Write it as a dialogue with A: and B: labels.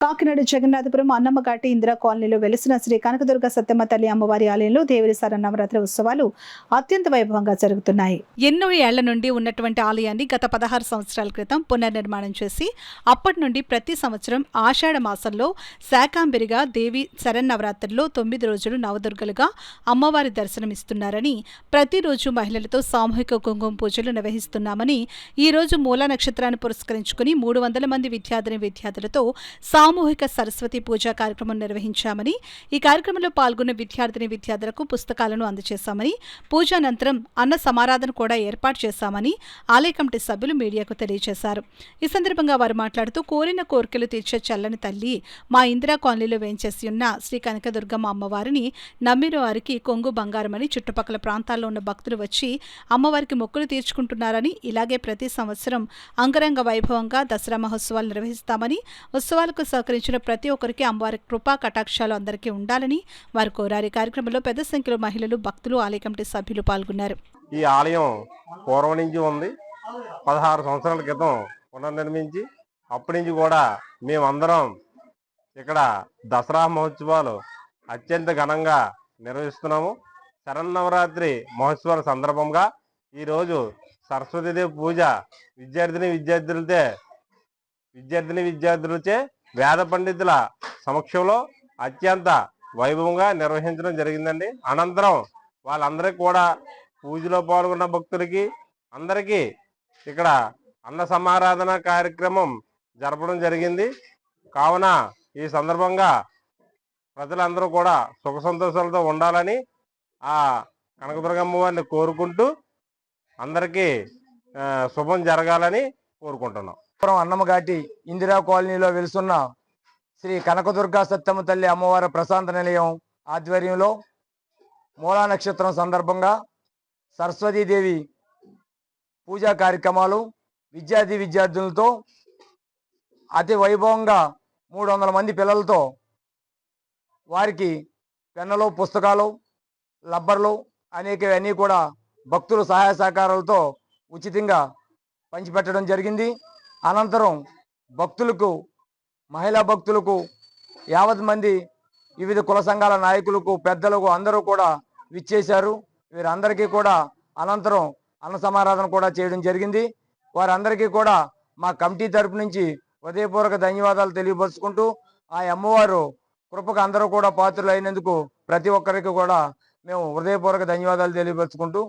A: కాకినాడ జగన్నాథపురం అన్నమ్మఘాటి ఇందిరా కాలనీలో వెలిసిన శ్రీ కనకదుర్గ సత్యమ్మ తల్లి అమ్మవారి ఆలయంలో దేవరి శరన్నవరాత్రి ఉత్సవాలు అత్యంత వైభవంగా జరుగుతున్నాయి. ఎన్నో ఏళ్ల నుండి ఉన్నటువంటి ఆలయాన్ని గత 16 సంవత్సరాల క్రితం పునర్నిర్మాణం చేసి అప్పటి నుండి ప్రతి సంవత్సరం ఆషాఢ మాసంలో శాకాంబరిగా దేవి శరన్నవరాత్రుల్లో 9 రోజులు నవదుర్గలుగా అమ్మవారి దర్శనమిస్తున్నారని, ప్రతిరోజు మహిళలతో సామూహిక కుంకుమ పూజలు నిర్వహిస్తున్నామని, ఈ రోజు మూలా నక్షత్రాన్ని పురస్కరించుకుని 300 మంది విద్యార్థులతో సామూహిక సరస్వతి పూజా కార్యక్రమం నిర్వహించామని, ఈ కార్యక్రమంలో పాల్గొన్న విద్యార్థులకు పుస్తకాలను అందజేశామని, పూజానంతరం అన్న సమారాధన కూడా ఏర్పాటు చేశామని ఆలయ కమిటీ సభ్యులు మీడియాకు తెలియజేశారు. ఈ సందర్భంగా వారు మాట్లాడుతూ, కోరిన కోరికలు తీర్చే చల్లని తల్లి మా ఇందిరా కాలనీలో వేంచేసి ఉన్న శ్రీ కనకదుర్గమ్మ అమ్మవారిని నమ్మిన వారికి కొంగు బంగారమని, చుట్టుపక్కల ప్రాంతాల్లో ఉన్న భక్తులు వచ్చి అమ్మవారికి మొక్కులు తీర్చుకుంటున్నారని, ఇలాగే ప్రతి సంవత్సరం అంగరంగ వైభవంగా దసరా మహోత్సవాలు నిర్వహిస్తామని, ఉత్సవాలకు సహకరించిన ప్రతి ఒక్కరికి అమ్మవారి కృపా కటాక్షాలు అందరికీ ఉండాలని వారు కోరారు. కార్యక్రమంలో పెద్ద సంఖ్యలో మహిళలు, భక్తులు, ఆలయ కమిటీ సభ్యులు పాల్గొన్నారు.
B: ఈ ఆలయం పూర్వం నుంచి ఉంది. 16 సంవత్సరాల క్రితం పునర్నిర్మించి అప్పటి నుంచి కూడా మేమందరం ఇక్కడ దసరా మహోత్సవాలు అత్యంత ఘనంగా నిర్వహిస్తున్నాము. శరన్నవరాత్రి మహోత్సవాల సందర్భంగా ఈరోజు సరస్వతీదేవి పూజ విద్యార్థులచే వేద పండితుల సమక్షంలో అత్యంత వైభవంగా నిర్వహించడం జరిగిందండి. అనంతరం వాళ్ళందరికీ కూడా పూజలో పాల్గొన్న భక్తులకి అందరికీ ఇక్కడ అన్న సమారాధన కార్యక్రమం జరపడం జరిగింది. కావున ఈ సందర్భంగా ప్రజలందరూ కూడా సుఖ సంతోషాలతో ఉండాలని ఆ కనకదుర్గమ్మ వారిని కోరుకుంటూ అందరికీ శుభం జరగాలని కోరుకుంటున్నాం.
C: అన్నమ్మఘాటి ఇందిరా కాలనీలో వెలుసున్న శ్రీ కనకదుర్గ సత్యమ్మ తల్లి అమ్మవారి ప్రశాంత నిలయం ఆధ్వర్యంలో మూలా నక్షత్రం సందర్భంగా సరస్వతీదేవి పూజా కార్యక్రమాలు విద్యార్థులతో అతి వైభవంగా 300 మంది పిల్లలతో వారికి పెన్నులు, పుస్తకాలు, రబ్బర్లు అనేకవన్నీ కూడా భక్తుల సహాయ సహకారాలతో ఉచితంగా పంచిపెట్టడం జరిగింది. అనంతరం భక్తులకు, మహిళా భక్తులకు, యావత్ మంది వివిధ కుల సంఘాల నాయకులకు, పెద్దలకు అందరూ కూడా విచ్చేశారు. వీరందరికీ కూడా అనంతరం అన్న సమారాధన కూడా చేయడం జరిగింది. వారందరికీ కూడా మా కమిటీ తరపు నుంచి హృదయపూర్వక ధన్యవాదాలు తెలియపరుచుకుంటూ, ఆ అమ్మవారు కృపకు అందరూ కూడా పాత్రులు అయినందుకు ప్రతి ఒక్కరికి కూడా మేము హృదయపూర్వక ధన్యవాదాలు తెలియపరుచుకుంటూ